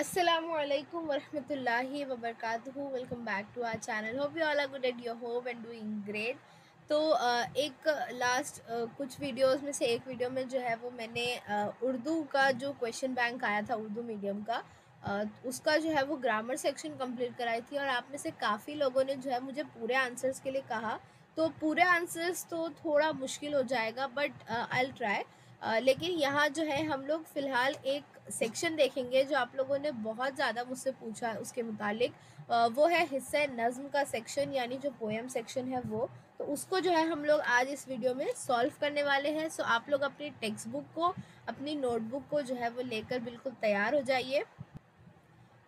Assalamualaikum warahmatullahi wabarakatuh. Welcome back to our channel. Hope you all are good at your home and doing great. तो एक last कुछ videos में से एक video में जो है वो मैंने उर्दू का जो क्वेश्चन बैंक आया था उर्दू मीडियम का, उसका जो है वो ग्रामर सेक्शन कंप्लीट कराई थी और आप में से काफ़ी लोगों ने जो है मुझे पूरे आंसर्स के लिए कहा। तो पूरे आंसर्स तो थोड़ा मुश्किल हो जाएगा बट आई विल ट्राई। लेकिन यहाँ जो है हम लोग फ़िलहाल एक सेक्शन देखेंगे जो आप लोगों ने बहुत ज़्यादा मुझसे पूछा उसके मुतालिक। वो है हिस्सा नज़्म का सेक्शन, यानी जो पोएम सेक्शन है वो। तो उसको जो है हम लोग आज इस वीडियो में सॉल्व करने वाले हैं। सो आप लोग अपनी टेक्स्ट बुक को, अपनी नोटबुक को जो है वो लेकर बिल्कुल तैयार हो जाइए।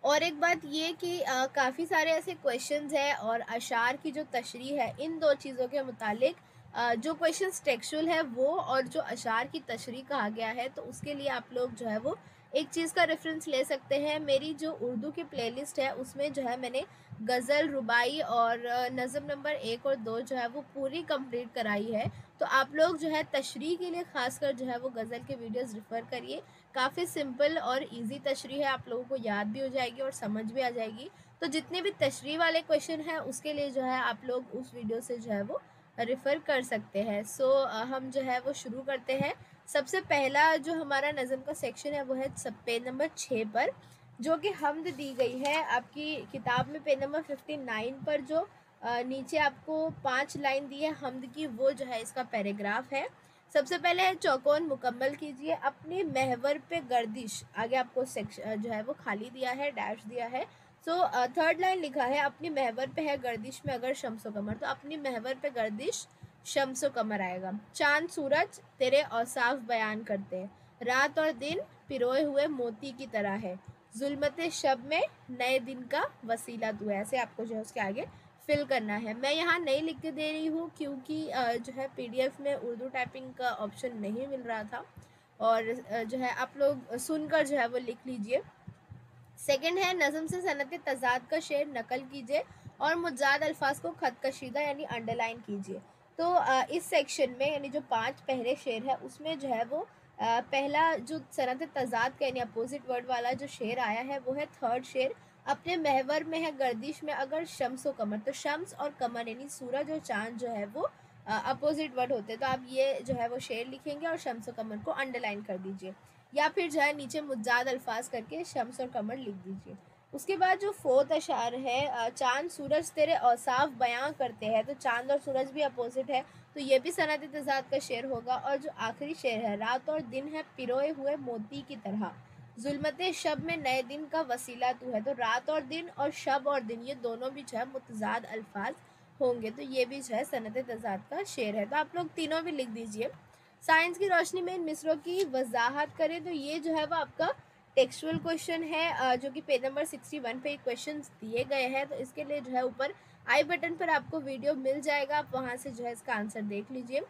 और एक बात ये कि काफ़ी सारे ऐसे क्वेश्चंस हैं और अशार की जो तशरीह है इन दो चीज़ों के मुतालिक, जो क्वेश्चंस टेक्सचुअल है वो और जो अशार की तशरीह कहा गया है, तो उसके लिए आप लोग जो है वो एक चीज़ का रेफरेंस ले सकते हैं। मेरी जो उर्दू की प्लेलिस्ट है उसमें जो है मैंने गज़ल, रुबाई और नज़म नंबर 1 और 2 जो है वो पूरी कंप्लीट कराई है। तो आप लोग जो है तशरीह के लिए ख़ासकर जो है वो गज़ल के वीडियोज़ रेफ़र करिए। काफ़ी सिंपल और इजी तशरीह है, आप लोगों को याद भी हो जाएगी और समझ भी आ जाएगी। तो जितने भी तशरीह वाले क्वेश्चन हैं उसके लिए जो है आप लोग उस वीडियो से जो है वो रेफ़र कर सकते हैं। सो हम जो है वो शुरू करते हैं। सबसे पहला जो हमारा नज़म का सेक्शन है वो है पेज नंबर 6 पर, जो कि हम्द दी गई है आपकी किताब में। पेज नंबर 59 पर जो नीचे आपको 5 लाइन दी है हम्द की, वो जो है इसका पैराग्राफ है। सबसे पहले है चौकोन मुकम्मल कीजिए, अपने महवर पे गर्दिश। आगे आपको सेक्शन जो है वो खाली दिया है, डैश दिया है। सो थर्ड लाइन लिखा है अपनी महवर पे है गर्दिश में अगर शम्सो कमर, तो अपनी महवर पे गर्दिश शम्सो कमर आएगा। चांद सूरज तेरे औसाफ बयान करते हैं, रात और दिन पिरोए हुए मोती की तरह है, जुल्मत शब में नए दिन का वसीला तू है। ऐसे आपको जो है उसके आगे फिल करना है। मैं यहाँ नहीं लिख के दे रही हूँ क्योंकि जो है पीडीएफ में उर्दू टाइपिंग का ऑप्शन नहीं मिल रहा था, और जो है आप लोग सुनकर जो है वो लिख लीजिए। सेकंड है नज़म से सनत तजाद का शेर नकल कीजिए और मुजाद अल्फाज को खत कशीदा यानी अंडरलाइन कीजिए। तो इस सेक्शन में यानी जो 5 पहले शेर है उसमें जो है वो पहला जो सनत तजाद का यानी अपोजिट वर्ड वाला जो शेर आया है वो है थर्ड शेर। अपने महवर में है गर्दिश में अगर शम्स व कमर, तो शम्स और कमर यानी सूरज और चांद जो है वो अपोजिट वर्ड होते हैं। तो आप ये जो है वो शेर लिखेंगे और शम्स व कमर को अंडरलाइन कर दीजिए, या फिर जो है नीचे मुजाद अल्फाज करके शम्स और कमर लिख दीजिए। उसके बाद जो फोर्थ अशार है चांद सूरज तेरे औसाफ बयां करते हैं, तो चांद और सूरज भी अपोजिट है, तो ये भी सनत तजाद का शेर होगा। और जो आखिरी शेर है रात और दिन है पिरोए हुए मोती की तरह, जुल्मत शब में नए दिन का वसीला तू है, तो रात और दिन और शब और दिन ये दोनों भी जो है मुतजाद अल्फाज होंगे, तो ये भी जो है सनत तजाद का शेर है। तो आप लोग तीनों भी लिख दीजिए। साइंस की रोशनी में इन मिसरों की वजाहत करें, तो ये जो है वो आपका टेक्सचुअल क्वेश्चन है जो कि पेज नंबर 61 पे क्वेश्चन दिए गए हैं। तो इसके लिए जो है ऊपर आई बटन पर आपको वीडियो मिल जाएगा, आप वहाँ से जो है इसका आंसर देख लीजिए।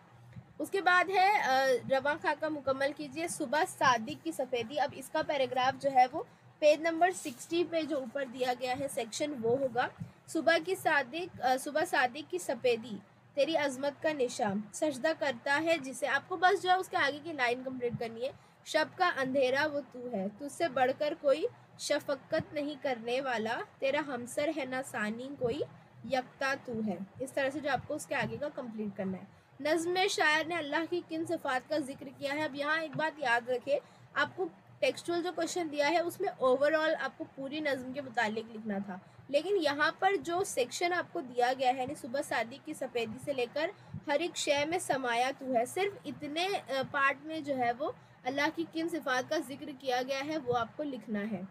उसके बाद है रवा खाका मुकम्मल कीजिए, सुबह सादिक की सफ़ेदी। अब इसका पैराग्राफ जो है वो पेज नंबर 60 पे जो ऊपर दिया गया है सेक्शन वो होगा। सुबह सादिक की सफ़ेदी तेरी अजमत का निशान, सजदा करता है जिसे, आपको बस जो है उसके आगे की लाइन कंप्लीट करनी है। शब का अंधेरा वो तू है, तुझसे बढ़कर कोई शफकत नहीं करने वाला, तेरा हमसर है ना सानी कोई यकता तू है। इस तरह से जो आपको उसके आगे का कंप्लीट करना है। नज़्म में शायर ने अल्लाह की किन सिफ़ात का जिक्र किया है। अब यहाँ एक बात याद रखें, आपको टेक्सचुअल जो क्वेश्चन दिया है उसमें ओवरऑल आपको पूरी नज़्म के मुतालिक लिखना था, लेकिन यहाँ पर जो सेक्शन आपको दिया गया है यानी सुबह सादी की सफ़ेदी से लेकर हर एक शय में समाया तू है, सिर्फ इतने पार्ट में जो है वो अल्लाह की किन सिफ़ात का जिक्र किया गया है वो आपको लिखना है।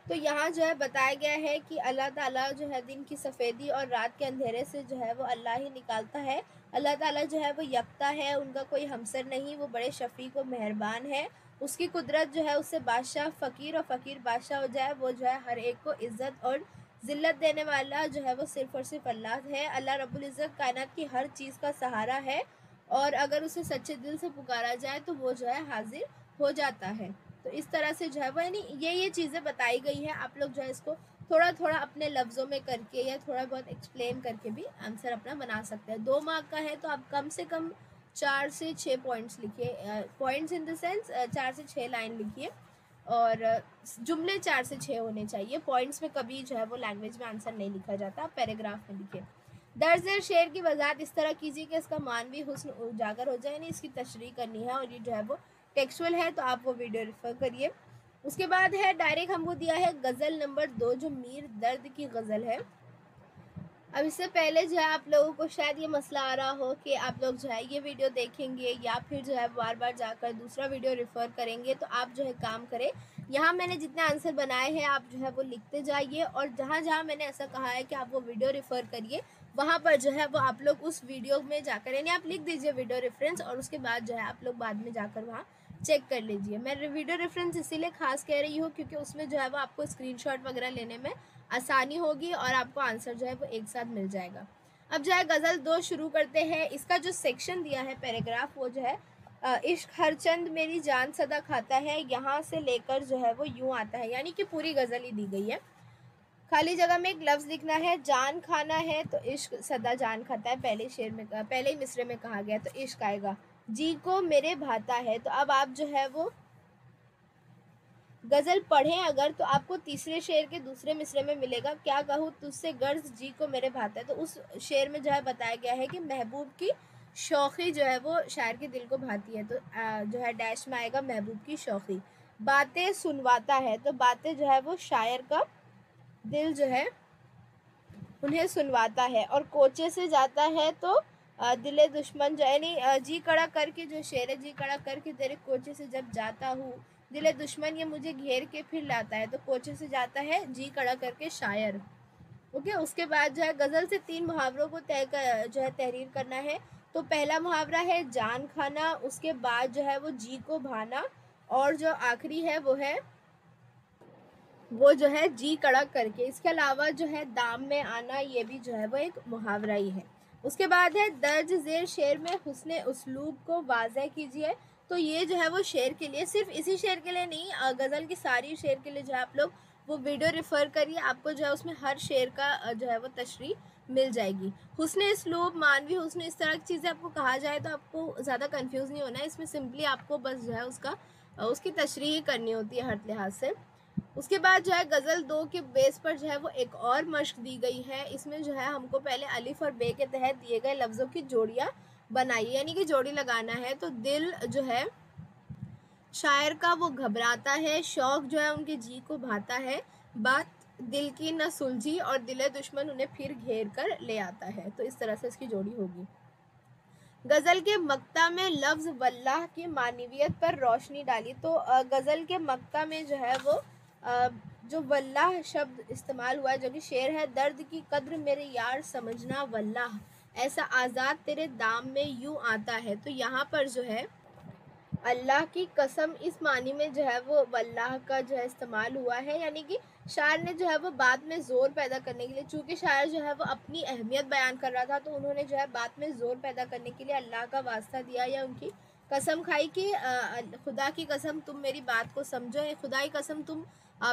तो यहाँ जो है बताया गया है कि अल्लाह ताला जो है दिन की सफ़ेदी और रात के अंधेरे से जो है वो अल्लाह ही निकालता है। अल्लाह ताला जो है वो यकता है, उनका कोई हमसर नहीं, वो बड़े शफ़ीक व मेहरबान है। उसकी कुदरत जो है उससे बादशाह फ़कीर और फ़कीर बादशाह हो जाए, वो जो है हर एक को इज़्ज़त और ज़िल्लत देने वाला जो है वो सिर्फ़ और सिर्फ अल्लाह है। अल्लाह रब्बुल इज़्ज़त कायनात की हर चीज़ का सहारा है, और अगर उसे सच्चे दिल से पुकारा जाए तो वो जो है हाजिर हो जाता है। तो इस तरह से जो है वो यानी ये चीज़ें बताई गई हैं। आप लोग जो है इसको थोड़ा थोड़ा अपने लफ्ज़ों में करके या थोड़ा बहुत एक्सप्लेन करके भी आंसर अपना बना सकते हैं। 2 मार्क का है तो आप कम से कम 4 से 6 पॉइंट्स लिखिए, पॉइंट्स इन द सेंस 4 से 6 लाइन लिखिए। और जुमले 4 से 6 होने चाहिए। पॉइंट्स में कभी जो है वो लैंग्वेज में आंसर नहीं लिखा जाता, पैराग्राफ में लिखे। दर्ज झेल शेर की वजाहत इस तरह कीजिए कि इसका मानवी हुस्न उजागर हो जाए, यानी इसकी तशरीह करनी है और ये जो है वो टेक्सचुअल है, तो आप वो वीडियो रेफर करिए। उसके बाद है डायरेक्ट हमको दिया है गज़ल नंबर 2 जो मीर दर्द की गज़ल है। अब इससे पहले जो है आप लोगों को शायद ये मसला आ रहा हो कि आप लोग जो है ये वीडियो देखेंगे या फिर जो है बार बार जाकर दूसरा वीडियो रेफ़र करेंगे, तो आप जो है काम करें, यहाँ मैंने जितने आंसर बनाए हैं आप जो है वो लिखते जाइए, और जहाँ जहाँ मैंने ऐसा कहा है कि आप वो वीडियो रेफ़र करिए, वहाँ पर जो है वो आप लोग उस वीडियो में जाकर, यानी आप लिख दीजिए वीडियो रेफरेंस, और उसके बाद जो है आप लोग बाद में जाकर वहाँ चेक कर लीजिए। मैं वीडियो रेफरेंस इसीलिए खास कह रही हूँ क्योंकि उसमें जो है वो आपको स्क्रीनशॉट वगैरह लेने में आसानी होगी और आपको आंसर जो है वो एक साथ मिल जाएगा। अब जो है गज़ल 2 शुरू करते हैं। इसका जो सेक्शन दिया है पैराग्राफ, वो जो है इश्क हर चंद मेरी जान सदा खाता है, यहाँ से लेकर जो है वो यूँ आता है, यानी कि पूरी गज़ल ही दी गई है। खाली जगह में एक लफ्ज़ लिखना है, जान खाना है तो इश्क सदा जान खाता है, पहले शेर में पहले ही मिसरे में कहा गया, तो इश्क आएगा। जी को मेरे भाता है, तो अब आप जो है वो गज़ल पढ़ें अगर, तो आपको तीसरे शेर के दूसरे मिसरे में मिलेगा, क्या कहूँ तुझसे गर्ज जी को मेरे भाता है। तो उस शेर में जो है बताया गया है कि महबूब की शौक़ी जो है वो शायर के दिल को भाती है, तो जो है डैश में आएगा महबूब की शौक़ी। बातें सुनवाता है, तो बातें जो है वो शायर का दिल जो है उन्हें सुनवाता है, और कोचे से जाता है तो दिले दुश्मन जो, यानी जी कड़ा करके जो शेर है, जी कड़ा करके तेरे कोचे से जब जाता हूँ, दिले दुश्मन ये मुझे घेर के फिर लाता है, तो कोचे से जाता है जी कड़ा करके शायर। ओके, उसके बाद जो है गज़ल से 3 मुहावरों को जो है तहरीर करना है। तो पहला मुहावरा है जान खाना, उसके बाद जो है वो जी को भाना, और जो आखिरी है वो जो है जी कड़ा करके। इसके अलावा जो है दाम में आना, ये भी जो है वो एक मुहावरा ही है। उसके बाद है दर्ज ज़ेर शेर में हुस्ने उसलूब को वाज़ह कीजिए। तो ये जो है वो शेर के लिए, सिर्फ इसी शेर के लिए नहीं, गज़ल की सारी शेर के लिए जो है आप लोग वो वीडियो रेफ़र करिए, आपको जो है उसमें हर शेर का जो है वो तशरीह मिल जाएगी। हुस्ने उसलूब, मानवी हुस्न, इस तरह की चीज़ें आपको कहा जाए तो आपको ज़्यादा कंफ्यूज नहीं होना है, इसमें सिंपली आपको बस जो है उसकी तशरीह करनी होती है हर लिहाज से। उसके बाद जो है गज़ल 2 के बेस पर जो है वो एक और मश्क दी गई है। इसमें जो है हमको पहले अलिफ और बे के तहत दिए गए लफ्ज़ों की जोड़ियाँ बनाई, यानी कि जोड़ी लगाना है। तो दिल जो है शायर का वो घबराता है, शौक़ जो है उनके जी को भाता है, बात दिल की न सुलझी और दिले दुश्मन उन्हें फिर घेर कर ले आता है। तो इस तरह से इसकी जोड़ी होगी। गज़ल के मक्ता में लफ्ज़ वल्लाह की मानवियत पर रोशनी डाली। तो गज़ल के मक्ता में जो है वो जो वल्लाह शब्द इस्तेमाल हुआ है, जो कि शेर है, दर्द की कद्र मेरे यार समझना वल्लाह, ऐसा आज़ाद तेरे दाम में यूँ आता है। तो यहाँ पर जो है अल्लाह की कसम, इस मानी में जो है वो वल्लाह का जो है इस्तेमाल हुआ है, यानी कि शायर ने जो है वो बात में ज़ोर पैदा करने के लिए, चूँकि शायर जो है वो अपनी अहमियत बयान कर रहा था, तो उन्होंने जो है बात में ज़ोर पैदा करने के लिए अल्लाह का वास्ता दिया या उनकी कसम खाई कि खुदा की कसम तुम मेरी बात को समझो, या खुदा की कसम तुम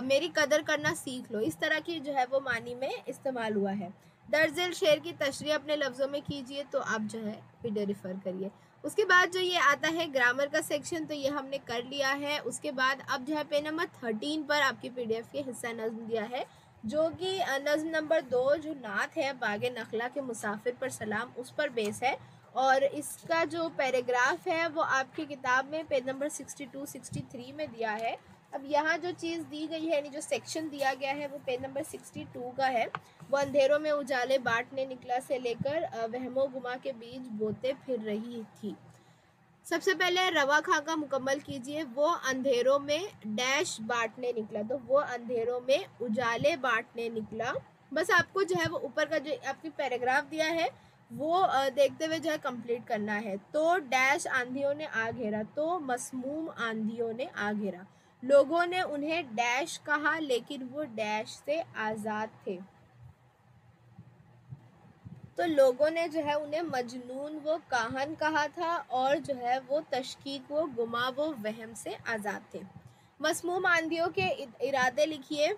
मेरी कदर करना सीख लो। इस तरह की जो है वो मानी में इस्तेमाल हुआ है। दर्ज शेर की तशरीह अपने लफ्ज़ों में कीजिए, तो आप जो है वीडियो रेफ़र करिए। उसके बाद जो ये आता है ग्रामर का सेक्शन, तो ये हमने कर लिया है। उसके बाद अब जो है पेज नंबर 13 पर आपकी PDF के हिस्सा नज़्म दिया है, जो कि नज़्म नंबर 2 जो नात है बागे नखला के मुसाफिर पर सलाम, उस पर बेस है, और इसका जो पैराग्राफ है वो आपकी किताब में पेज नंबर 62-63 में दिया है। अब यहाँ जो चीज़ दी गई है, यानी जो सेक्शन दिया गया है, वो पेज नंबर 62 का है। वो अंधेरों में उजाले बांटने निकला से लेकर वहमो गुमा के बीच बोते फिर रही थी। सबसे पहले रवा खाका मुकम्मल कीजिए। वो अंधेरों में डैश बांटने निकला, तो वो अंधेरों में उजाले बांटने निकला। बस आपको जो है वो ऊपर का जो आपकी पैराग्राफ दिया है वो देखते हुए जो है कंप्लीट करना है। तो डैश आंधियों ने आ घेरा, तो मसमूम आंधियों ने आ घेरा, लोगों ने उन्हें डैश कहा लेकिन वो डैश से आज़ाद थे। तो लोगों ने जो है उन्हें मजनून वो काहन कहा था, और जो है वो तशकीक वो गुमा वो वहम से आज़ाद थे। मसमूम आंधियों के इरादे लिखिए।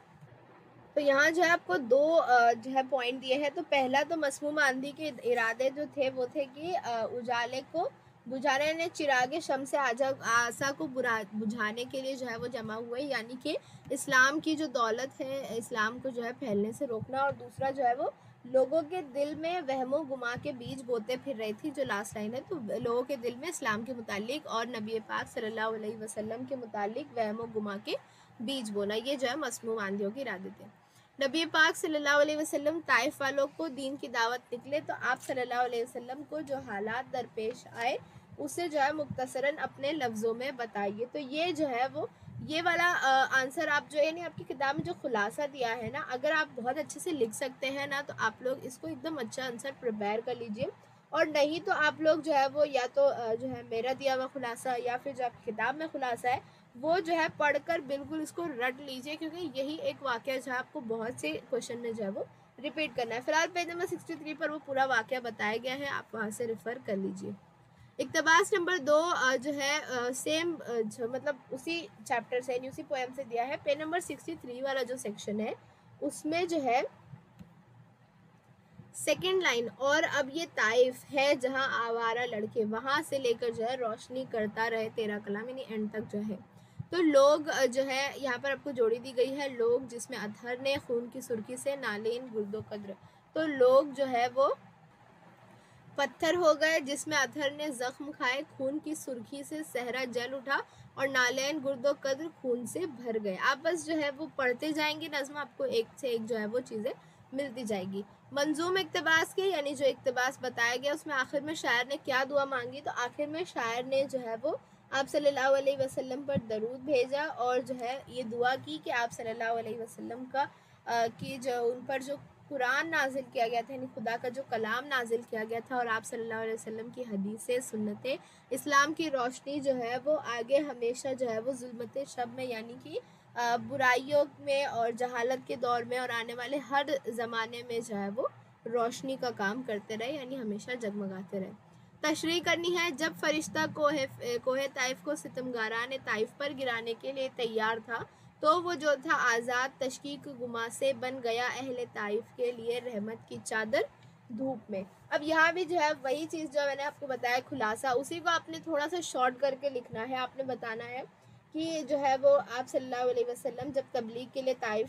तो यहाँ जो है आपको 2 जो है पॉइंट दिए हैं। तो पहला, तो मसमूम आंधी के इरादे जो थे वो थे कि उजाले को बुझाने ने चिरागे शम्स आशा को बुझाने के लिए जो है वो जमा हुए, यानी कि इस्लाम की जो दौलत है, इस्लाम को जो है फैलने से रोकना। और दूसरा जो है वो लोगों के दिल में वहमो गुमा के बीज बोते फिर रही थी, जो लास्ट लाइन है। तो लोगों के दिल में इस्लाम के मुतालिक और नबी पाक सल्लल्लाहु अलैहि वसल्लम के मुतालिक वहमो गुमा के बीज बोना, ये जो है मसमूम आंधियों की इरादे थे। नबी पाक सल्लल्लाहु अलैहि वसल्लम ताइफ वालों को दीन की दावत निकले, तो आप सल्लल्लाहु अलैहि वसल्लम को जो हालात दरपेश आए उसे जो है मुख्तसरन अपने लफ्ज़ों में बताइए। तो ये जो है वो ये वाला आंसर आप जो है आपकी किताब में जो खुलासा दिया है ना, अगर आप बहुत अच्छे से लिख सकते हैं ना, तो आप लोग इसको एकदम अच्छा आंसर प्रिपेयर कर लीजिए। और नहीं तो आप लोग जो है वो या तो जो है मेरा दिया हुआ खुलासा या फिर जो आपकी किताब में खुलासा है वो जो है पढ़कर बिल्कुल इसको रट लीजिए, क्योंकि यही एक वाक़या जो है आपको बहुत से क्वेश्चन में जो है वो रिपीट करना है। फिलहाल पेज नंबर 63 पर वो पूरा वाक़या बताया गया है, आप वहाँ से रेफ़र कर लीजिए। इक़्तिबास नंबर 2 जो है सेम जो मतलब उसी चैप्टर से उसी पोएम से दिया है। पेज नंबर 63 वाला जो सेक्शन है उसमें जो है सेकेंड लाइन, और अब ये ताइफ है जहाँ आवारा लड़के, वहाँ से लेकर जो है रोशनी करता रहे तेरा कलाम, यानी एंड तक जो है। तो लोग जो है यहाँ पर आपको जोड़ी दी गई है, लोग जिसमें अतहर ने खून की सुर्खी से नालेन गुर्दो कद्र। तो लोग जो है वो पत्थर हो गए जिसमें अतहर ने जख्म खाए, खून की सुर्खी से सहरा जल उठा, और नालैन गुर्दो कद्र खून से भर गए। आप बस जो है वो पढ़ते जाएंगे नज़्म, आपको एक से एक जो है वो चीज़ें मिलती जाएगी। मंजूम इक़्तिबास के यानी जो इक़्तिबास बताया गया उसमें आखिर में शायर ने क्या दुआ मांगी, तो आखिर में शायर ने जो है वो आप सल्लल्लाहु अलैहि वसल्लम पर दरूद भेजा और जो है ये दुआ की कि आप सल्लल्लाहु अलैहि वसल्लम का कि जो उन पर जो कुरान नाजिल किया गया था, यानी खुदा का जो कलाम नाजिल किया गया था, और आप सल्लल्लाहु अलैहि वसल्लम की हदीसें सुन्नतें, इस्लाम की रोशनी जो है वो आगे हमेशा जो है वो जुल्मत शब में, यानी कि बुराइयों में और जहालत के दौर में और आने वाले हर ज़माने में जो है वो रोशनी का काम करते रहे, यानी हमेशा जगमगाते रहे। तशरीह करनी है, जब फरिश्ता कोहे ताइफ को सितमगारा ने ताइफ पर गिराने के लिए तैयार था, तो वो जो था आज़ाद तशकीक गुमा से बन गया अहले ताइफ के लिए रहमत की चादर धूप में। अब यहाँ भी जो है वही चीज़ जो मैंने आपको बताया खुलासा, उसी को आपने थोड़ा सा शॉर्ट करके लिखना है। आपने बताना है कि जो है वो आप सल्लल्लाहु अलैहि वसल्लम जब तबलीग के लिए ताइफ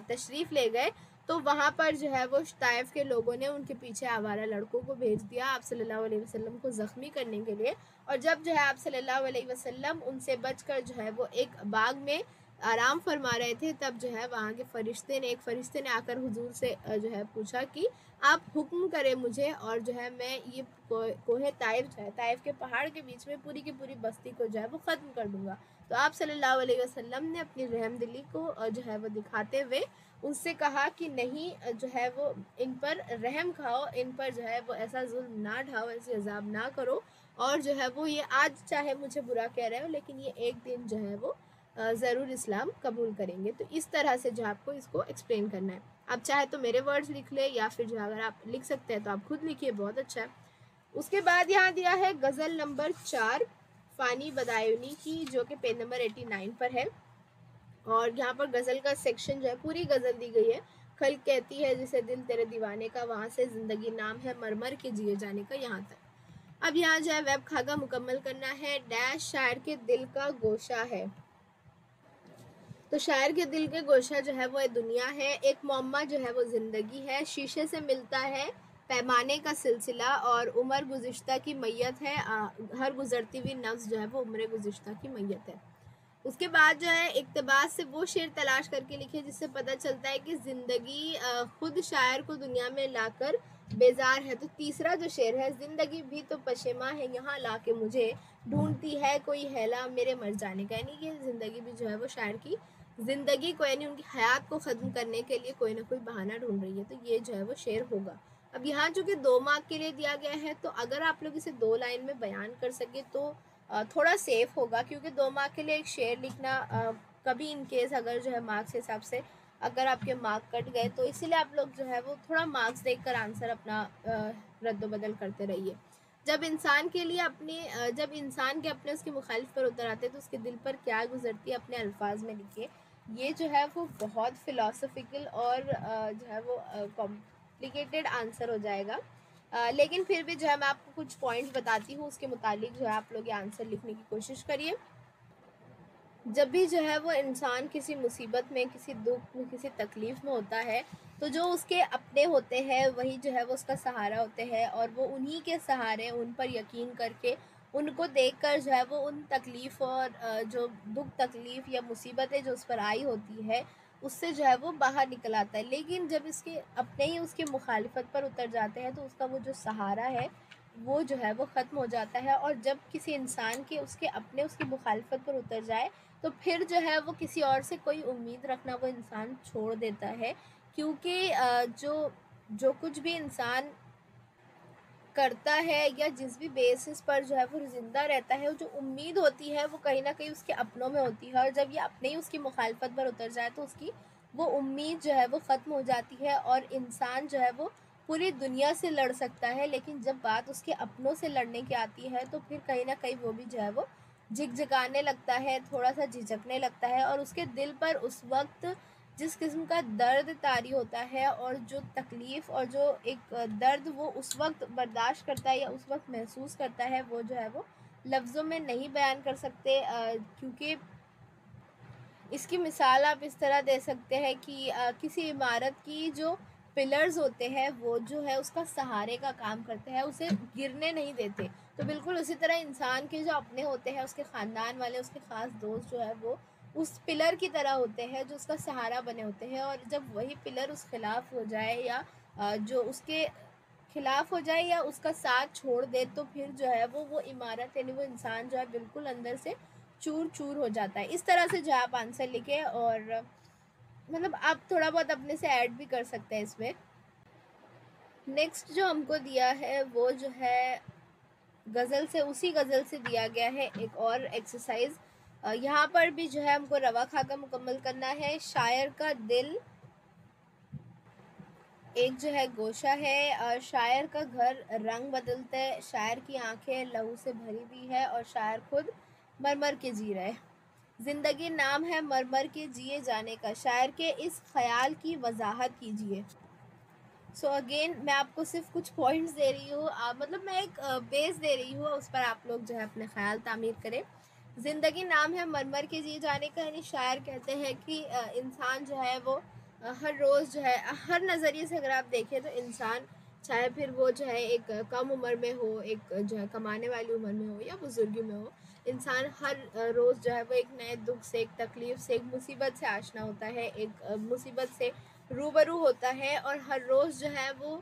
तशरीफ़ ले गए, तो वहाँ पर जो है वो ताइफ के लोगों ने उनके पीछे आवारा लड़कों को भेज दिया आप सल्लल्लाहु अलैहि वसल्लम को ज़ख्मी करने के लिए। और जब जो है आप सल्लल्लाहु अलैहि वसल्लम उनसे बचकर जो है वो एक बाग में आराम फरमा रहे थे, तब जो है वहाँ के एक फ़रिश्ते ने आकर हुजूर से जो है पूछा कि आप हुक्म करें मुझे, और जो है मैं ये कोहे ताइफ जो है ताइफ के पहाड़ के बीच में पूरी की पूरी बस्ती को जो है वो ख़त्म कर दूँगा। तो आप सल्लल्लाहु अलैहि वसल्लम ने अपनी रहमदिली को जो है वो दिखाते हुए उनसे कहा कि नहीं जो है वो इन पर रहम खाओ, इन पर जो है वो ऐसा जुल्म ना ढाओ, ऐसी अजाब ना करो, और जो है वो ये आज चाहे मुझे बुरा कह रहे हो लेकिन ये एक दिन जो है वो ज़रूर इस्लाम कबूल करेंगे। तो इस तरह से जो आपको इसको एक्सप्लेन करना है। आप चाहे तो मेरे वर्ड्स लिख ले, या फिर जो अगर आप लिख सकते हैं तो आप खुद लिखिए, बहुत अच्छा है। उसके बाद यहाँ दिया है गज़ल नंबर 4 फ़ानी बदायूनी की, जो कि पेज नंबर 89 पर है। और यहाँ पर गज़ल का सेक्शन जो है पूरी गज़ल दी गई है। खल्क कहती है जिसे दिल तेरे दीवाने का, वहाँ से ज़िंदगी नाम है मरमर के जिए जाने का, यहाँ तक। अब यहाँ जो है वेब खाका मुकम्मल करना है। डैश शायर के दिल का गोशा है, तो शायर के दिल के गोशा जो है वो दुनिया है, एक मौम्मा जो है वो ज़िंदगी है, शीशे से मिलता है पैमाने का सिलसिला, और उम्र गुज़िश्ता की मैयत है, हर गुज़रती हुई नफ्स जो है वो उम्र गुज़िश्ता की मैयत है। उसके बाद जो है इक़्तिबास से वो शेर तलाश करके लिखे जिससे पता चलता है कि ज़िंदगी खुद शायर को दुनिया में लाकर बेजार है। तो तीसरा जो शेर है, ज़िंदगी भी तो पशेमा है यहाँ लाके मुझे, ढूंढती है कोई हैला मेरे मर जाने का, यानी कि ज़िंदगी भी जो है वो शायर की ज़िंदगी को यानी उनकी हयात को ख़त्म करने के लिए कोई ना कोई बहाना ढूंढ रही है। तो ये जो है वो शेर होगा। अब यहाँ चूँकि 2 मार्क के लिए दिया गया है, तो अगर आप लोग इसे 2 लाइन में बयान कर सके तो थोड़ा सेफ होगा, क्योंकि 2 मार्क के लिए एक शेर लिखना कभी इन केस अगर जो है मार्क्स के हिसाब से अगर आपके मार्क कट गए, तो इसीलिए आप लोग जो है वो थोड़ा मार्क्स देखकर आंसर अपना रद्द-बदल करते रहिए। जब इंसान के अपने उसके मुखालिफ पर उतर आते हैं तो उसके दिल पर क्या गुजरती है, अपने अल्फाज में लिखिए। ये जो है वो बहुत फ़िलॉसफिकल और जो है वो कॉम्प्लिकेटेड आंसर हो जाएगा। लेकिन फिर भी जो है मैं आपको कुछ पॉइंट्स बताती हूँ, उसके मुताबिक जो है आप लोग ये आंसर लिखने की कोशिश करिए। जब भी जो है वो इंसान किसी मुसीबत में, किसी दुख में, किसी तकलीफ़ में होता है, तो जो उसके अपने होते हैं वही जो है वो उसका सहारा होते हैं, और वो उन्हीं के सहारे, उन पर यकीन करके, उनको देखकर जो है वो उन तकलीफ़ और जो दुख तकलीफ़ या मुसीबतें जो उस पर आई होती है, उससे जो है वो बाहर निकल आता है। लेकिन जब इसके अपने ही उसकी मुखालिफत पर उतर जाते हैं, तो उसका वो जो सहारा है वो जो है वो ख़त्म हो जाता है। और जब किसी इंसान के उसके अपने उसकी मुखालिफत पर उतर जाए, तो फिर जो है वो किसी और से कोई उम्मीद रखना वो इंसान छोड़ देता है। क्योंकि जो जो कुछ भी इंसान करता है या जिस भी बेसिस पर जो है वो ज़िंदा रहता है, वो जो उम्मीद होती है वो कहीं न कहीं उसके अपनों में होती है, और जब ये अपने ही उसकी मुखालफत पर उतर जाए, तो उसकी वो उम्मीद जो है वो ख़त्म हो जाती है, और इंसान जो है वो पूरी दुनिया से लड़ सकता है। लेकिन जब बात उसके अपनों से लड़ने की आती है, तो फिर कहीं न कहीं वो भी जो है वो झिकझिकाने लगता है, थोड़ा-सा झिझकने लगता है, और उसके दिल पर उस वक़्त जिस किस्म का दर्द तारी होता है, और जो तकलीफ़ और जो एक दर्द वो उस वक़्त बर्दाश्त करता है या उस वक़्त महसूस करता है, वो जो है वो लफ्ज़ों में नहीं बयान कर सकते। क्योंकि इसकी मिसाल आप इस तरह दे सकते हैं कि किसी इमारत की जो पिलर्स होते हैं, वो जो है उसका सहारे का काम करते हैं, उसे गिरने नहीं देते। तो बिल्कुल उसी तरह इंसान के जो अपने होते हैं, उसके ख़ानदान वाले, उसके ख़ास दोस्त जो है वो उस पिलर की तरह होते हैं, जो उसका सहारा बने होते हैं। और जब वही पिलर उस खिलाफ हो जाए, या जो उसके खिलाफ हो जाए, या उसका साथ छोड़ दे, तो फिर जो है वो इमारत यानी वो इंसान जो है बिल्कुल अंदर से चूर चूर हो जाता है। इस तरह से जो आप आंसर लिखे, और मतलब आप थोड़ा बहुत अपने से ऐड भी कर सकते हैं इसमें। नेक्स्ट जो हमको दिया है वो जो है गज़ल से, उसी गज़ल से दिया गया है एक और एक्सरसाइज। यहाँ पर भी जो है हमको रवा खाका मुकम्मल करना है। शायर का दिल एक जो है गोशा है, और शायर का घर रंग बदलता है, शायर की आंखें लहू से भरी हुई है, और शायर खुद मर के जी रहा है। ज़िंदगी नाम है मर के जिए जाने का, शायर के इस ख़याल की वजाहत कीजिए। सो अगेन मैं आपको सिर्फ कुछ पॉइंट्स दे रही हूँ, मतलब मैं एक बेस दे रही हूँ, उस पर आप लोग जो है अपने ख्याल तामीर करें। ज़िंदगी नाम है मर के जिए जाने का, यानी शायर कहते हैं कि इंसान जो है वो हर रोज़ जो है, हर नज़रिए से अगर आप देखें तो इंसान, चाहे फिर वो जो है एक कम उम्र में हो, एक जो है कमाने वाली उम्र में हो, या बुजुर्गी में हो, इंसान हर रोज़ जो है वो एक नए दुख से, एक तकलीफ़ से, एक मुसीबत से आशना होता है, एक मुसीबत से रूबरू होता है, और हर रोज़ जो है वो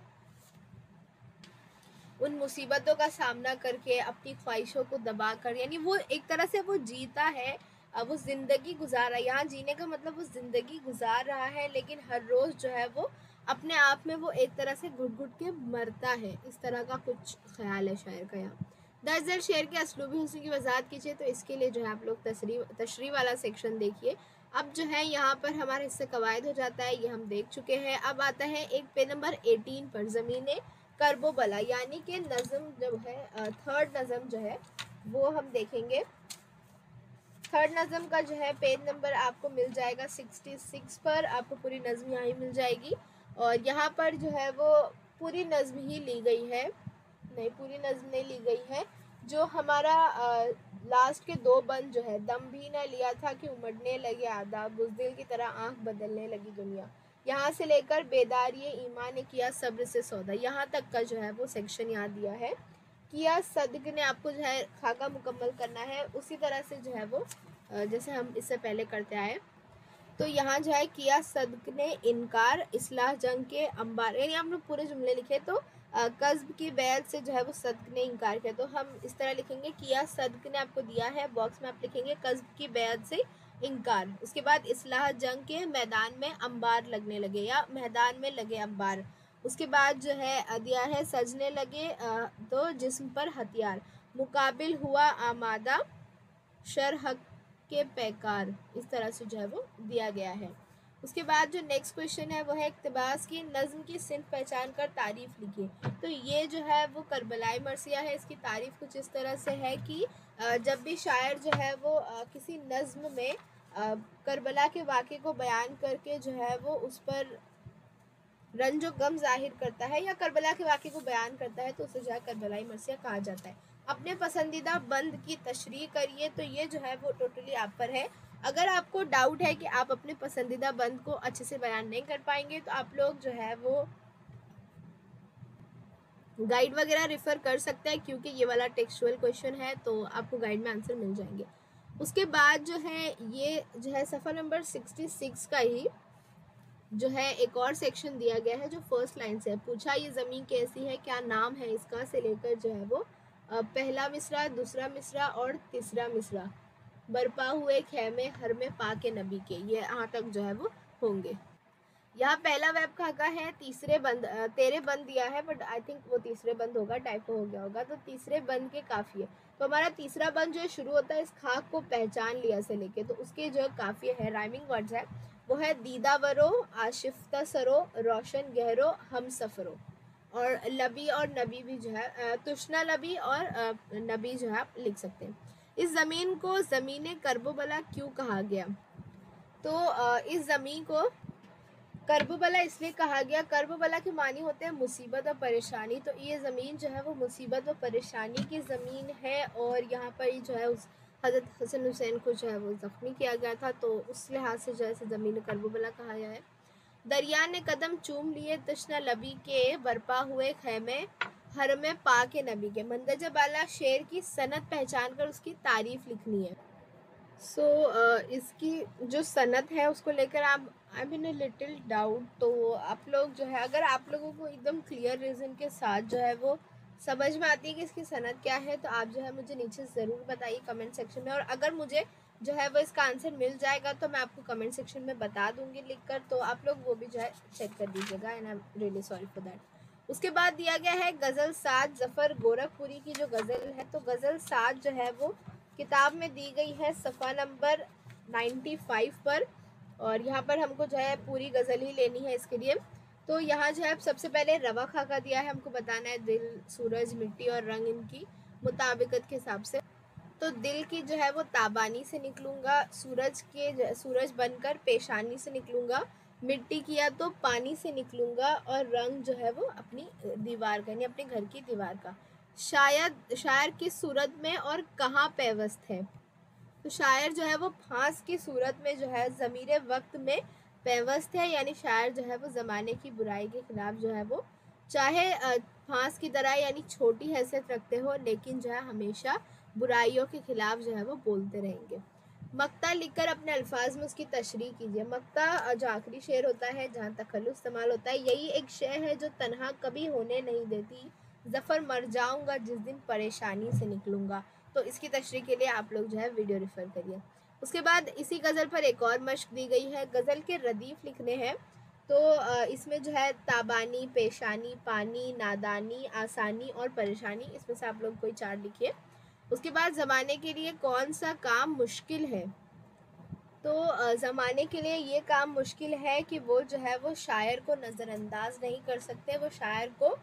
उन मुसीबतों का सामना करके अपनी ख्वाहिशों को दबा कर, यानी वो एक तरह से वो जीता है, वो ज़िंदगी गुजार रहा है। यहाँ जीने का मतलब वो ज़िंदगी गुजार रहा है, लेकिन हर रोज़ जो है वो अपने आप में वो एक तरह से घुट घुट के मरता है। इस तरह का कुछ ख्याल है शायर का यहाँ। दरअसल शेर के असलूबी हुस्न की वजाहत कीजिए, तो इसके लिए जो है आप लोग तशरीह वाला सेक्शन देखिए। अब जो है यहाँ पर हमारे इससे कवायद हो जाता है, ये हम देख चुके हैं। अब आता है एक पेज नंबर 18 पर, ज़मीने करबोबला, यानी कि नज़म जो है, थर्ड नज़म जो है वो हम देखेंगे। थर्ड नज़म का जो है पेज नंबर आपको मिल जाएगा 66 पर, आपको पूरी नज़म यहाँ ही मिल जाएगी। और यहाँ पर जो है वो पूरी नज़म ही ली गई है, नहीं पूरी नज़म नहीं ली गई है। जो हमारा लास्ट के दो बंद जो है, दम भी ना लिया था कि उमड़ने लगे आदाब, बुज़दिल की तरह आँख बदलने लगी दुनिया, यहाँ से लेकर बेदार ये ईमान ने किया सब्र से सौदा, यहाँ तक का जो है वो सेक्शन यहाँ दिया है। किया सदक ने आपको जो है खाका मुकम्मल करना है, उसी तरह से जो है वो जैसे हम इससे पहले करते आए। तो यहाँ जो है किया सदक ने इनकार इस्लाह जंग के अंबार, यानी हम लोग पूरे जुमले लिखे तो कस्ब की बैत से जो है वो सदक ने इनकार किया, तो हम इस तरह लिखेंगे किया सदक ने आपको दिया है, बॉक्स में आप लिखेंगे कस्ब की बैत से इनकार, उसके बाद इस्लाह जंग के मैदान में अंबार लगने लगे, या मैदान में लगे अंबार, उसके बाद जो है दिया है सजने लगे तो जिस्म पर हथियार, मुकाबिल हुआ आमादा शरहक के पैकार, इस तरह से जो है वो दिया गया है। उसके बाद जो नेक्स्ट क्वेश्चन है वो है इक़्तिबास की नज़्म की सिंफ पहचान कर तारीफ़ लिखिए। तो ये जो है वो करबलाई मरसिया है, इसकी तारीफ़ कुछ इस तरह से है कि जब भी शायर जो है वो किसी नज़्म में करबला के वाक़े को बयान करके जो है वो उस पर रन जो गम जाहिर करता है या करबला के वाक़े को बयान करता है तो उसे जो है करबलाई मरसिया कहा जाता है। अपने पसंदीदा बंद की तशरीह करिए, तो ये जो है वो टोटली आप पर है। अगर आपको डाउट है कि आप अपने पसंदीदा बंद को अच्छे से बयान नहीं कर पाएंगे तो आप लोग जो है वो गाइड वगैरह रेफर कर सकते हैं, क्योंकि ये वाला टेक्सचुअल क्वेश्चन है तो आपको गाइड में आंसर मिल जाएंगे। उसके बाद जो है ये जो है सफ़ा नंबर 66 का ही जो है एक और सेक्शन दिया गया है जो फर्स्ट लाइन से है। पूछा ये ज़मीन कैसी है, क्या नाम है इसका, से लेकर जो है वो पहला मिसरा, दूसरा मिसरा और तीसरा मिसरा। बरपा हुए खैमे हर में पाके नबी के, ये यहाँ तक जो है वो होंगे। यहाँ पहला वेब खाका है, तीसरे बंद तेरे बंद दिया है, बट आई थिंक वो तीसरे बंद होगा, टाइपो हो गया होगा, तो तीसरे बंद के काफ़ी है। तो हमारा तीसरा बंद जो शुरू होता है इस खाक को पहचान लिया से लेके, तो उसके जो काफ़ी है राइमिंग वर्ड्स है वो है दीदावरो, आशिफ्ता सरो, रोशन गहरो, हम सफ़रो। और लबी और नबी भी जो है तुष्ना लबी और नबी जो है आप लिख सकते हैं। इस ज़मीन को ज़मीन करबोबला क्यों कहा गया? तो इस ज़मीन को कर्बला इसलिए कहा गया, कर्बला के मानी होते हैं मुसीबत और परेशानी, तो ये ज़मीन जो है वो मुसीबत और परेशानी की ज़मीन है। और यहाँ पर जो है उस हज़रत हसन हुसैन को जो है वो ज़ख्मी किया गया था, तो उस लिहाज से जो है ज़मीन कर्बला कहा गया है। दरिया ने कदम चूम लिए तशना लबी के, बरपा हुए खैमे हर में पा के नबी के। मंदजा बाला शेर की सनत पहचान कर उसकी तारीफ़ लिखनी है। इसकी जो सनत है उसको लेकर आप I mean a little doubt, तो आप लोग जो है अगर आप लोगों को एकदम क्लियर रीज़न के साथ जो है वो समझ में आती है कि इसकी सनत क्या है, तो आप जो है मुझे नीचे ज़रूर बताइए कमेंट सेक्शन में। और अगर मुझे जो है वो इसका आंसर मिल जाएगा तो मैं आपको कमेंट सेक्शन में बता दूंगी लिख कर, तो आप लोग वो भी जो है चेक कर दीजिएगा, and I am really sorry for that. उसके बाद दिया गया है गज़ल साज ज़फ़र गोरखपुरी की जो गज़ल है, तो गज़ल साज जो है वो किताब में दी गई है सफ़ा नंबर 95 पर। और यहाँ पर हमको जो है पूरी गज़ल ही लेनी है इसके लिए। तो यहाँ जो है सबसे पहले रवा खाका दिया है, हमको बताना है दिल, सूरज, मिट्टी और रंग इनकी मुताबिकत के हिसाब से। तो दिल की जो है वो ताबानी से निकलूँगा, सूरज बनकर पेशानी से निकलूँगा, मिट्टी किया तो पानी से निकलूँगा, और रंग जो है वो अपनी दीवार का यानी अपने घर की दीवार का। शायर किस सूरत में और कहाँ पेवस्त है? तो शायर जो है वो फांस की सूरत में जो है ज़मीरे वक्त में पेवस्त है, यानी शायर जो है वो ज़माने की बुराई के खिलाफ जो है वो चाहे फांस की तरह यानी छोटी हैसियत रखते हो, लेकिन जो है हमेशा बुराइयों के खिलाफ जो है वो बोलते रहेंगे। मक्ता लिखकर अपने अल्फाज में उसकी तशरीह कीजिए। मक्ता जो आखिरी शेर होता है जहाँ तखल्लुस इस्तेमाल होता है, यही एक शय है जो तन्हा कभी होने नहीं देती, ज़फ़र मर जाऊँगा जिस दिन परेशानी से निकलूँगा। तो इसकी तशरीह के लिए आप लोग जो है वीडियो रेफ़र करिए। उसके बाद इसी गज़ल पर एक और मश्क दी गई है, गज़ल के रदीफ़ लिखने हैं। तो इसमें जो है ताबानी, पेशानी, पानी, नादानी, आसानी और परेशानी, इसमें से आप लोग कोई 4 लिखिए। उसके बाद ज़माने के लिए कौन सा काम मुश्किल है? तो ज़माने के लिए ये काम मुश्किल है कि वो जो है वो शायर को नज़रअंदाज नहीं कर सकते। वो शायर को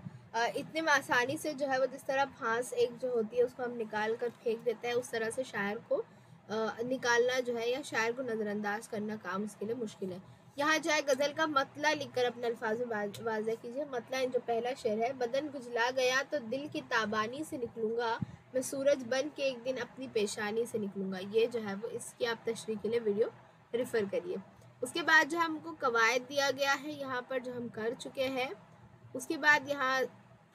इतने आसानी से जो है वो जिस तरह फांस एक जो होती है उसको हम निकाल कर फेंक देते हैं, उस तरह से शायर को निकालना जो है या शायर को नज़रअंदाज करना काम उसके लिए मुश्किल है। यहाँ जो है गज़ल का मतला लिखकर अपने अल्फाज में वाज़ह कीजिए। मतला जो पहला शेर है, बदन गुजला गया तो दिल की ताबानी से निकलूँगा, मैं सूरज बन के एक दिन अपनी पेशानी से निकलूँगा। ये जो है वो इसकी आप तशरीह के लिए वीडियो रेफ़र करिए। उसके बाद जो हमको कवायद दिया गया है यहाँ पर जो हम कर चुके हैं। उसके बाद यहाँ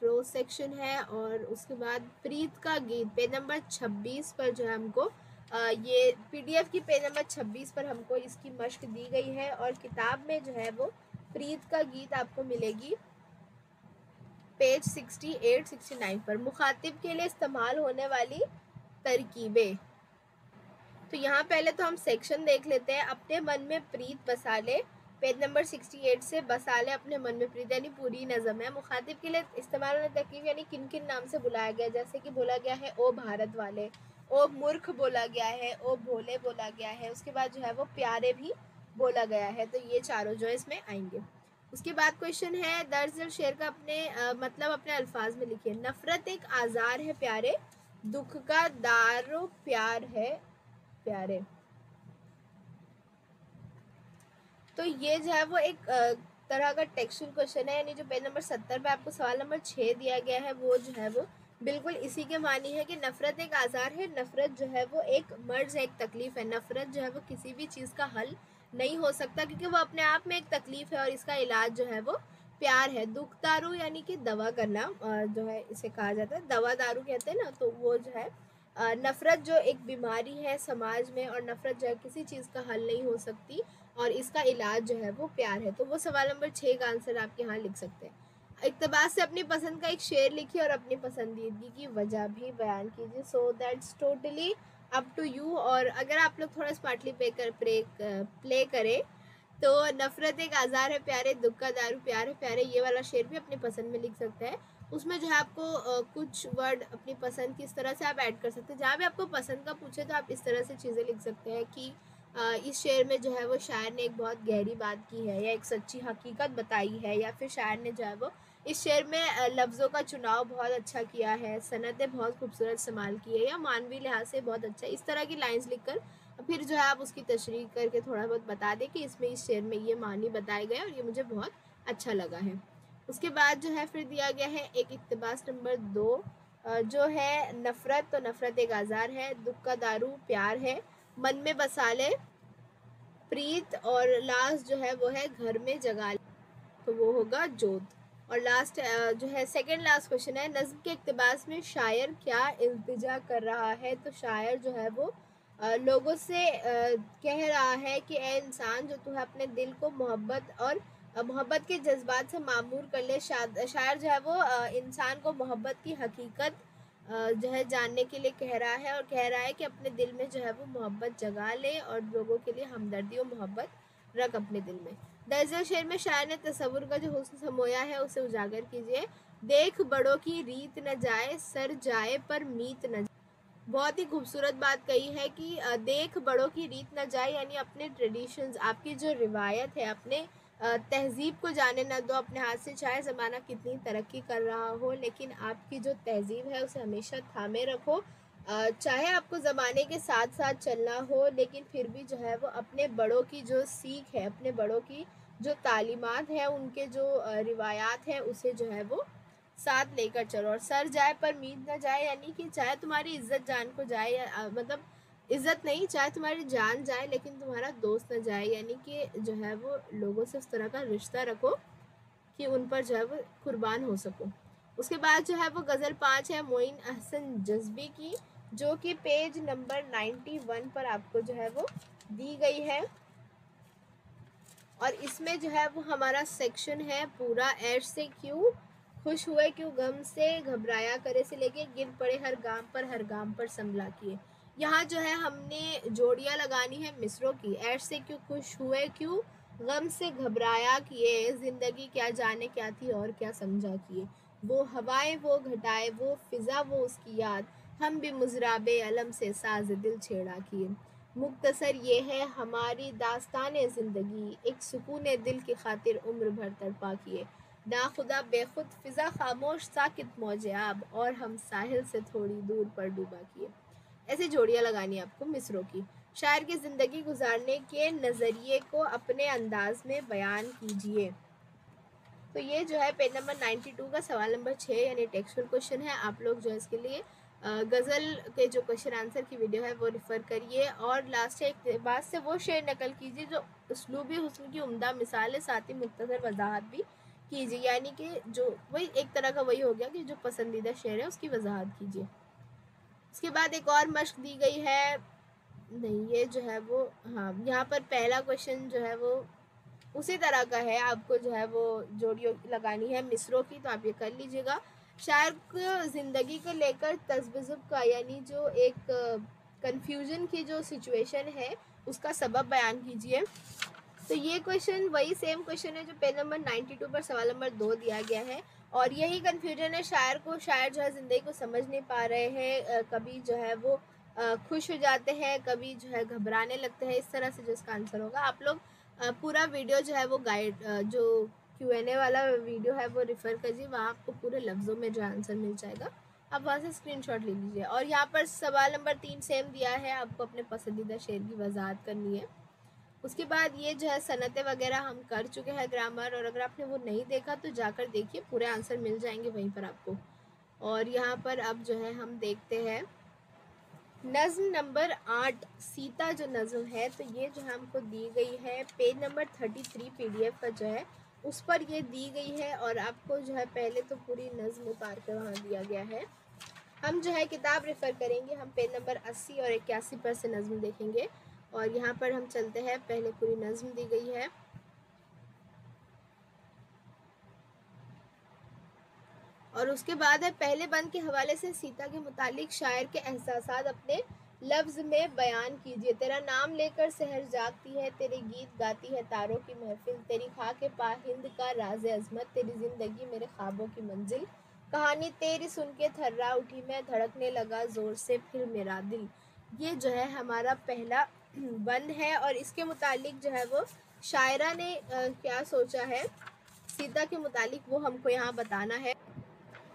प्रोज सेक्शन है, और उसके बाद प्रीत का गीत पेज नंबर 26 पर जो है हमको ये पीडीएफ की पेज नंबर 26 पर हमको इसकी मश्क दी गई है, और किताब में जो है वो प्रीत का गीत आपको मिलेगी पेज 68-69 पर। मुखातिब के लिए इस्तेमाल होने वाली तरकीबें, तो यहाँ पहले तो हम सेक्शन देख लेते हैं। अपने मन में प्रीत बसा ले, पेज नंबर 68 से बसा ले अपने मन में प्रीत, यानी पूरी नज़म है। मुखातिब के लिए इस्तेमाल होने तरकीब यानी किन किन नाम से बुलाया गया, जैसे कि बोला गया है ओ भारत वाले, ओ मूर्ख बोला गया है, ओ भोले बोला गया है। उसके बाद जो है वो प्यारे भी बोला गया है, तो ये चारों जो है इसमें आएंगे। उसके बाद क्वेश्चन है, दरअसल शेर का अपने मतलब अपने अल्फाज में लिखिए। नफ़रत एक आज़ार है प्यारे, दुख का दारो प्यार है प्यारे। तो ये जो है वो एक तरह का टेक्सचुअल क्वेश्चन है, यानी जो पेज नंबर 70 पे आपको सवाल नंबर 6 दिया गया है वो जो है वो बिल्कुल इसी के मानी है कि नफ़रत एक आज़ार है, नफ़रत जो है वो एक मर्ज़ है, एक तकलीफ़ है। नफ़रत जो है वो किसी भी चीज़ का हल नहीं हो सकता, क्योंकि वो अपने आप में एक तकलीफ़ है और इसका इलाज जो है वो प्यार है। दुख दारू यानी कि दवा करना जो है इसे कहा जाता है, दवा दारू कहते हैं ना, तो वो जो है नफ़रत जो एक बीमारी है समाज में, और नफ़रत जो है किसी चीज़ का हल नहीं हो सकती, और इसका इलाज जो है वो प्यार है। तो वो सवाल नंबर 6 का आंसर आप यहाँ लिख सकते हैं। इक़्तिबास से अपनी पसंद का एक शेर लिखिए और अपनी पसंदीदगी की वजह भी बयान कीजिए। So that's totally up to you. और अगर आप लोग थोड़ा स्मार्टली प्ले करें तो नफ़रत एक आज़ार है प्यारे, दुख का दारू प्यार है प्यारे, ये वाला शेर भी अपनी पसंद में लिख सकते हैं। उसमें जो है आपको कुछ वर्ड अपनी पसंद की इस तरह से आप ऐड कर सकते हैं, जहाँ भी आपको पसंद का पूछे तो आप इस तरह से चीज़ें लिख सकते हैं कि इस शेर में जो है वो शायर ने एक बहुत गहरी बात की है, या एक सच्ची हकीकत बताई है, या फिर शायर ने जो है वो इस शेर में लफ्ज़ों का चुनाव बहुत अच्छा किया है, सनतें बहुत खूबसूरत इस्तेमाल की है, या मानवी लिहाज से बहुत अच्छा। इस तरह की लाइन्स लिखकर फिर जो है आप उसकी तशरीह करके थोड़ा बहुत बता दें कि इसमें इस शेर में ये मानी बताए गए और ये मुझे बहुत अच्छा लगा है। उसके बाद जो है फिर दिया गया है एक इक़्तिबास नंबर 2 जो है नफ़रत, तो नफ़रत एक आज़ार है, दुख का दारू प्यार है, मन में बसा ले प्रीत, और लास्ट जो है वो है घर में जगा ले, तो वो होगा जोत। और लास्ट जो है सेकंड लास्ट क्वेश्चन है, नज़्म के इक़्तिबास में शायर क्या इल्तिजा कर रहा है, तो शायर जो है वो लोगों से कह रहा है कि ए इंसान, जो तू है अपने दिल को मोहब्बत और मोहब्बत के जज्बात से मामूर कर ले। शायर जो है वो इंसान को मोहब्बत की हकीकत जो है जानने के लिए कह रहा है, और कह रहा है कि अपने दिल में जो है वो मोहब्बत जगा ले और लोगों के लिए हमदर्दी और मोहब्बत रख अपने दिल में। दर्ज शेर में शायर ने तसव्वुर का जो हुस्न समोया है उसे उजागर कीजिए। देख बड़ों की रीत न जाए, सर जाए पर मीत न जाए। बहुत ही खूबसूरत बात कही है कि देख बड़ों की रीत न जाए, यानी अपने ट्रेडिशंस, आपकी जो रिवायत है, अपने तहज़ीब को जाने न दो अपने हाथ से। चाहे ज़माना कितनी तरक्की कर रहा हो, लेकिन आपकी जो तहज़ीब है उसे हमेशा थामे रखो। चाहे आपको ज़माने के साथ साथ चलना हो, लेकिन फिर भी जो है वो अपने बड़ों की जो सीख है, अपने बड़ों की जो तालीमात है, उनके जो रिवायात है, उसे जो है वो साथ लेकर चलो। और सर जाए पर मीत न जाए, यानी कि चाहे तुम्हारी इज्जत जान को जाए, या मतलब इज्जत नहीं, चाहे तुम्हारी जान जाए लेकिन तुम्हारा दोस्त न जाए, यानी कि जो है वो लोगों से उस तरह का रिश्ता रखो कि उन पर जो है वो कुर्बान हो सको। उसके बाद जो है वो गज़ल 5 है मोइन अहसन जज्बी की, जो कि पेज नंबर 91 पर आपको जो है वो दी गई है। और इसमें जो है वो हमारा सेक्शन है पूरा ऐश से क्यों खुश हुए, क्यों गम से घबराया करे से लेके गिर पड़े हर गाम पर संभला किए। यहाँ जो है हमने जोड़ियाँ लगानी है मिसरों की। ऐश से क्यों खुश हुए, क्यों गम से घबराया किए, ज़िंदगी क्या जाने क्या थी और क्या समझा किए। वो हवाएं वो घटाए वो फ़िज़ा वो उसकी याद, हम भी मुजराबे अलम से साज दिल छेड़ा किए। मुख्तसर ये है हमारी दास्तान ज़िंदगी, एक सुकून दिल की खातिर उम्र भर तड़पा किए। नाखुदा बेखुद फ़िज़ा खामोश साकित मौजे आब, और हम साहिल से थोड़ी दूर पर डूबा किए। ऐसे जोड़ियाँ लगानी है आपको मिसरों की। शायर की ज़िंदगी गुजारने के नज़रिए को अपने अंदाज में बयान कीजिए। तो ये जो है पेज नंबर 92 का सवाल नंबर 6 यानी टेक्सचुअल क्वेश्चन है। आप लोग जो है इसके लिए गज़ल के जो क्वेश्चन आंसर की वीडियो है वो रेफ़र करिए, और लास्ट एक बात से वो शेर नकल कीजिए जो उसलूबी हुस्न की उम्दा मिसाल है, साथ ही मुख्तसर वजाहत भी कीजिए, यानी कि जो वही एक तरह का वही हो गया कि जो पसंदीदा शेर है उसकी वजाहत कीजिए। उसके बाद एक और मश्क दी गई है, नहीं ये जो है वो, हाँ यहाँ पर पहला क्वेश्चन जो है वो उसी तरह का है, आपको जो है वो जोड़ियों लगानी है मिसरों की, तो आप ये कर लीजिएगा। शायर को ज़िंदगी को लेकर तज़ब्ज़ुब का, यानी जो एक कन्फ्यूज़न की जो सिचुएशन है उसका सबब बयान कीजिए। तो ये क्वेश्चन वही सेम क्वेश्चन है जो पेज नंबर 92 पर सवाल नंबर 2 दिया गया है, और यही कन्फ्यूजन है शायर जो है ज़िंदगी को समझ नहीं पा रहे हैं, कभी जो है वो खुश हो जाते हैं, कभी जो है घबराने लगते हैं। इस तरह से जो इसका आंसर होगा, आप लोग पूरा वीडियो जो है वो गाइड जो Q&A वाला वीडियो है वो रेफ़र कीजिए, वहाँ आपको पूरे लफ्ज़ों में जो आंसर मिल जाएगा, आप वहाँ से स्क्रीनशॉट ले लीजिए। और यहाँ पर सवाल नंबर 3 सेम दिया है, आपको अपने पसंदीदा शेर की वजाहत करनी है। उसके बाद ये जो है सनतें वगैरह हम कर चुके हैं ग्रामर, और अगर आपने वो नहीं देखा तो जाकर देखिए, पूरे आंसर मिल जाएंगे वहीं पर आपको। और यहाँ पर अब जो है हम देखते हैं नज़्म नंबर 8, सीता जो नज़्म है, तो ये जो है हमको दी गई है पेज नंबर 33 PDF का जो है उस पर ये दी गई है। और आपको जो है पहले तो पूरी नज़्म उतार कर वहाँ दिया गया है। हम जो है किताब रेफ़र करेंगे, हम पेज नंबर 80 और 81 पर से नज़्म देखेंगे। और यहाँ पर हम चलते हैं, पहले पूरी नज़्म दी गई है। और उसके बाद है पहले बंद के हवाले से सीता के मुतालिक शायर के एहसासात अपने लफ्ज़ में बयान कीजिए। तेरा नाम लेकर सहर जागती है, तेरे गीत गाती है तारों की महफिल, तेरी खाके पाहिंद का राज अज़मत, तेरी ज़िंदगी मेरे ख्वाबों की मंजिल, कहानी तेरी सुन के थर्रा उठी मैं, धड़कने लगा ज़ोर से फिर मेरा दिल। ये जो है हमारा पहला बंद है। और इसके मुतालिक जो है वो शायरा ने क्या सोचा है सीता के मुतालिक, वो हमको यहाँ बताना है।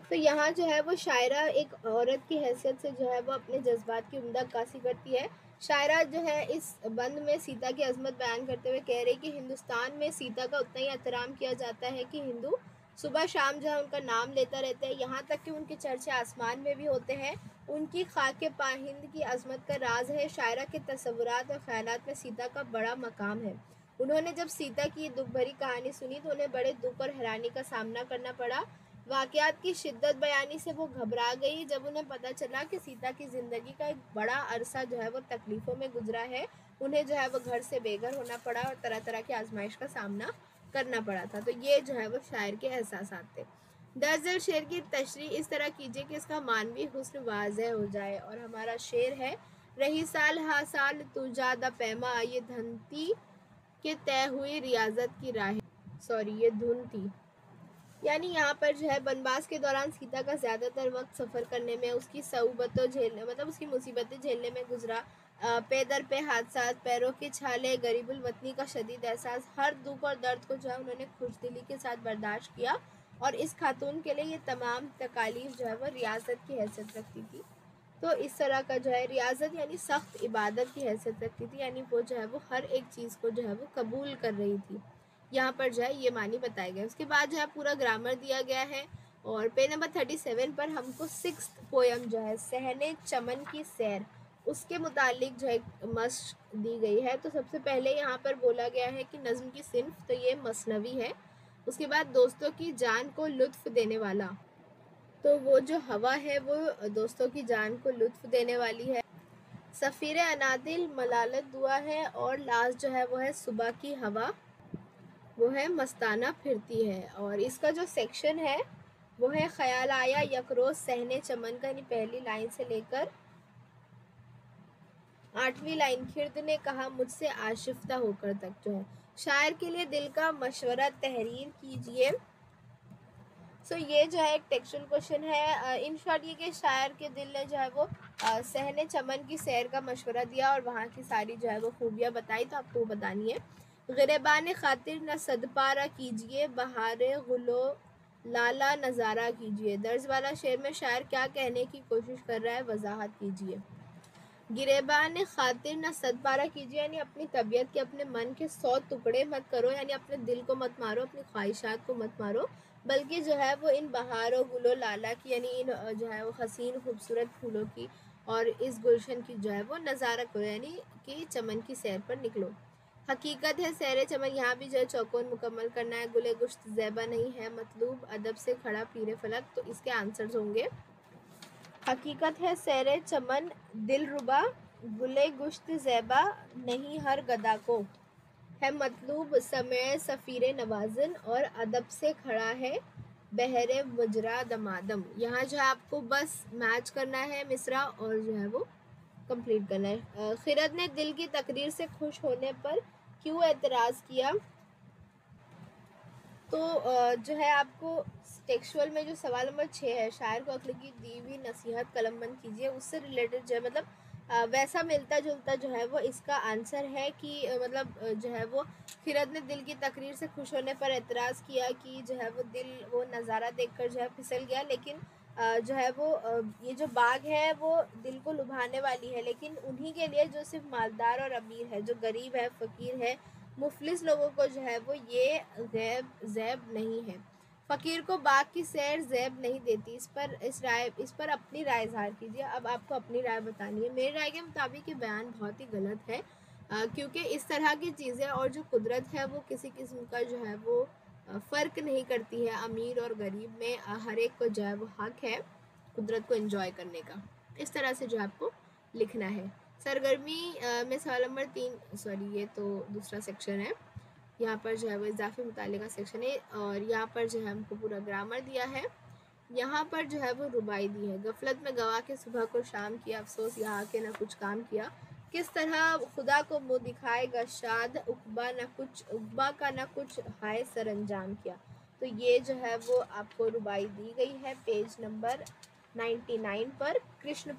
तो यहाँ जो है वो शायरा एक औरत की हैसियत से जो है वो अपने जज्बात की उम्दा अक्कासी करती है। शायरा जो है इस बंद में सीता की अजमत बयान करते हुए कह रही कि हिंदुस्तान में सीता का उतना ही एहतराम किया जाता है कि हिंदू सुबह शाम जो है उनका नाम लेता रहता है, यहाँ तक कि उनके चर्चे आसमान में भी होते हैं। उनकी खाके पाहिंद की अजमत का राज है। शायरा के तसव्वुरात और ख्यालात में सीता का बड़ा मकाम है। उन्होंने जब सीता की दुख भरी कहानी सुनी तो उन्हें बड़े दुख और हैरानी का सामना करना पड़ा। वाक़यात की शिद्दत बयानी से वो घबरा गई जब उन्हें पता चला कि सीता की ज़िंदगी का एक बड़ा अरसा जो है वो तकलीफ़ों में गुजरा है। उन्हें जो है वो घर से बेघर होना पड़ा और तरह तरह की आजमाइश का सामना करना पड़ा था। तो ये जो है वो शायर के एहसासात थे। दरअसल शेर की तशरीह इस तरह कीजिए कि इसका मानवी हुस्न वाज़ेह हो जाए। और हमारा शेर है, रही साल हा साल तू जादा पैमा, ये धनती के तय हुई रियाजत की राह, सॉरी ये धुन थी। यानी यहाँ पर जो है बनवास के दौरान सीता का ज़्यादातर वक्त सफ़र करने में, उसकी सऊबतों झेलने मतलब उसकी मुसीबतें झेलने में गुजरा। पे दर पे हादसा, पैरों के छाले, गरीबुल वतनी का शदीद एहसास, हर दुख और दर्द को जो है उन्होंने खुशदिली के साथ बर्दाश्त किया। और इस खातून के लिए ये तमाम तकालीफ जो है वो रियासत की हैसियत रखती थी। तो इस तरह का जो है रियासत यानी सख्त इबादत की हैसियत रखती थी, यानी वो जो है वो हर एक चीज़ को जो है वो कबूल कर रही थी। यहाँ पर जो है ये मानी बताए गए। उसके बाद जो है पूरा ग्रामर दिया गया है। और पेज नंबर 37 पर हमको 6th पोयम जो है सहने चमन की सैर, उसके मुतालिक जो है मश्क दी गई है। तो सबसे पहले यहाँ पर बोला गया है कि नज़्म की सिन्फ, तो ये मसनवी है। उसके बाद दोस्तों की जान को लुत्फ़ देने वाला, तो वो जो हवा है वो दोस्तों की जान को लुत्फ़ देने वाली है। सफ़ीर अनादिल मलालत दुआ है। और लास्ट जो है वो है सुबह की हवा, वो है मस्ताना फिरती है। और इसका जो सेक्शन है वो है ख्याल आया यकरोज़ सहने चमन का, यानी पहली लाइन से लेकर 8वीं लाइन, खिर्द ने कहा मुझसे आशिफ्ता होकर तक जो है। शायर के लिए दिल का मशवरा तहरीर कीजिए। सो ये जो है एक टेक्सचुअल क्वेश्चन है। इन शॉर्ट ये कि शायर के दिल ने जो है वो सहने चमन की सैर का मशवरा दिया और वहाँ की सारी जो है वो खूबियाँ बताई, तो आपको वो बतानी है। ग़िरबान खातिर न सदपारा कीजिए, बहारे गुलो लाला नज़ारा कीजिए। दर्ज वाला शेर में शायर क्या कहने की कोशिश कर रहा है, वजाहत कीजिए। गिरेबान खातिर न सदपारा कीजिए, यानी अपनी तबीयत के अपने मन के 100 टुकड़े मत करो, यानी अपने दिल को मत मारो, अपनी ख्वाहिशात को मत मारो, बल्कि जो है वो इन बहारों गुलो लाला की, यानी इन जो है वो हसीन खूबसूरत फूलों की और इस गुलशन की जो है वो नज़ारा करो, यानी कि चमन की सैर पर निकलो। हकीकत है सैर चमन, यहाँ भी जो है चौकोन मुकम्मल करना है। गुले गुश्त ज़ैबा नहीं है मतलूब, अदब से खड़ा पीरे फलक, तो इसके आंसर्स होंगे। हकीकत है सैर चमन दिलरुबा, गुले गुश्त ज़ैबा नहीं हर गदा को, है मतलूब समय सफ़ीर नवाज़न, और अदब से खड़ा है बहरे मुजरा दमादम। यहाँ जो है आपको बस मैच करना है मिसरा और जो है वो कंप्लीट करना है। खिरद ने दिल की तकरीर से खुश होने पर क्यों एतराज़ किया, तो जो है आपको टेक्सचुअल में जो सवाल नंबर 6 है, शायर को अक्ल की दी हुई नसीहत कलमबंद कीजिए, उससे रिलेटेड जो है मतलब वैसा मिलता जुलता जो है वो इसका आंसर है कि मतलब जो है वो खिरद ने दिल की तकरीर से खुश होने पर एतराज़ किया कि जो है वो दिल वो नज़ारा देखकर जो है फिसल गया, लेकिन जो है वो ये जो बाग है वो दिल को लुभाने वाली है, लेकिन उन्हीं के लिए जो सिर्फ मालदार और अमीर है, जो गरीब है, फ़कीर है, मुफलिस लोगों को जो है वो ये ज़ैब नहीं है। फ़कीर को बाग की सैर ज़ैब नहीं देती। इस पर अपनी राय ज़ाहिर कीजिए। अब आपको अपनी राय बतानी है। मेरी राय के मुताबिक ये बयान बहुत ही गलत है, क्योंकि इस तरह की चीज़ें और जो कुदरत है वो किसी किस्म का जो है वो फ़र्क नहीं करती है। अमीर और गरीब में हर एक को जो है वो हक है कुदरत को एंजॉय करने का। इस तरह से जो आपको लिखना है। सरगर्मी में सवाल नंबर 3, सॉरी ये तो दूसरा सेक्शन है, यहाँ पर जो है वो इजाफी मुताले का सेक्शन है, और यहाँ पर जो है हमको पूरा ग्रामर दिया है। यहाँ पर जो है वो रुबाई दी है। गफलत में गवा के सुबह को शाम किया, अफसोस यहाँ के ना कुछ काम किया। किस तरह खुदा को मुँह दिखाएगा शाद, उकबा का ना कुछ हाय सरअंजाम किया। तो ये जो है वो आपको रुबाई दी गई है पेज नंबर 99 पर, कृष्ण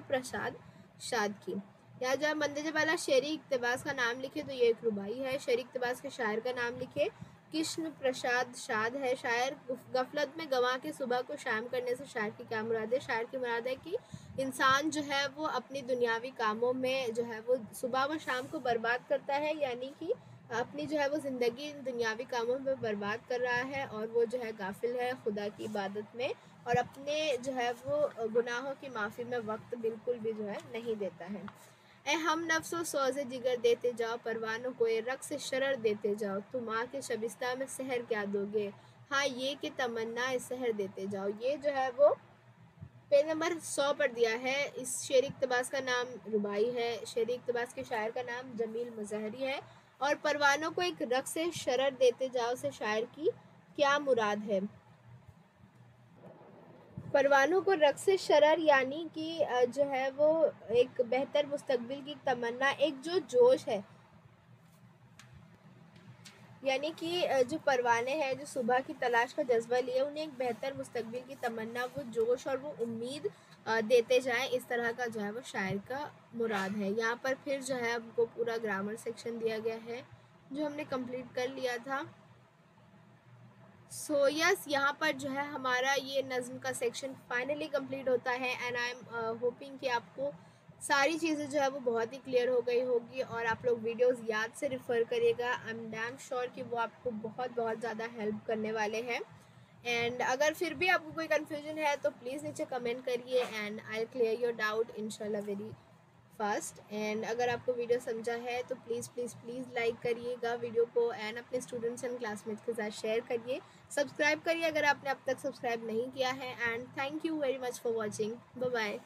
प्रसाद शाद की। यहाँ जब मंदिर वाला शेरी इक़्तिबास का नाम लिखे तो ये एक रुबाई है। शेरी इक़्तिबास के शायर का नाम लिखे, कृष्ण प्रसाद शाद है। शायर गफलत में गंवा के सुबह को शाम करने से शायर की क्या मुराद है? शायर की मुराद है कि इंसान जो है वो अपनी दुनियावी कामों में जो है वो सुबह व शाम को बर्बाद करता है, यानी कि अपनी जो है वो ज़िंदगी इन दुनियावी कामों में बर्बाद कर रहा है, और वो जो है गाफिल है खुदा की इबादत में, और अपने जो है वो गुनाहों की माफ़ी में वक्त बिल्कुल भी जो है नहीं देता है। ए हम नफ्सों सोज़े जिगर देते जाओ, परवानों को ये रक़्स शरर देते जाओ, तुम आके शबिस्ता में सहर क्या दोगे, हाँ ये कि तमन्ना सहर देते जाओ। ये जो है वो पेज नंबर 100 पर दिया है। इस शेर इक़्तिबास का नाम रुबाई है। शेर इक़्तिबास के शायर का नाम जमील मुज़हरी है। और परवानों को एक रक़्स शरर देते जाओ से शायर की क्या मुराद है? परवानों को रक़्स शरर यानी कि जो है वो एक बेहतर मुस्तकबिल की तमन्ना, एक जो जोश है, यानी कि जो परवाने हैं जो सुबह की तलाश का जज्बा लिए, उन्हें एक बेहतर मुस्तकबिल की तमन्ना, वो जोश और वो उम्मीद देते जाएं, इस तरह का जो है वो शायर का मुराद है। यहाँ पर फिर जो है हमको पूरा ग्रामर सेक्शन दिया गया है जो हमने कंप्लीट कर लिया था। सो यस, यहाँ पर जो है हमारा ये नज़्म का सेक्शन फाइनली कंप्लीट होता है, एंड आई एम होपिंग कि आपको सारी चीज़ें जो है वो बहुत ही क्लियर हो गई होगी, और आप लोग वीडियोस याद से रिफ़र करिएगा। आई एम डैम श्योर कि वो आपको बहुत बहुत ज़्यादा हेल्प करने वाले हैं। एंड अगर फिर भी आपको कोई कन्फ्यूजन है तो प्लीज़ नीचे कमेंट करिए, and I clear your doubt इंशाल्लाह वेरी फास्ट। एंड अगर आपको वीडियो समझा है तो प्लीज़ प्लीज़ प्लीज़ लाइक करिएगा वीडियो को, एंड अपने स्टूडेंट्स एंड क्लासमेट्स के साथ शेयर करिए। सब्सक्राइब करिए अगर आपने अब तक सब्सक्राइब नहीं किया है, and thank you very much for watching. Bye bye.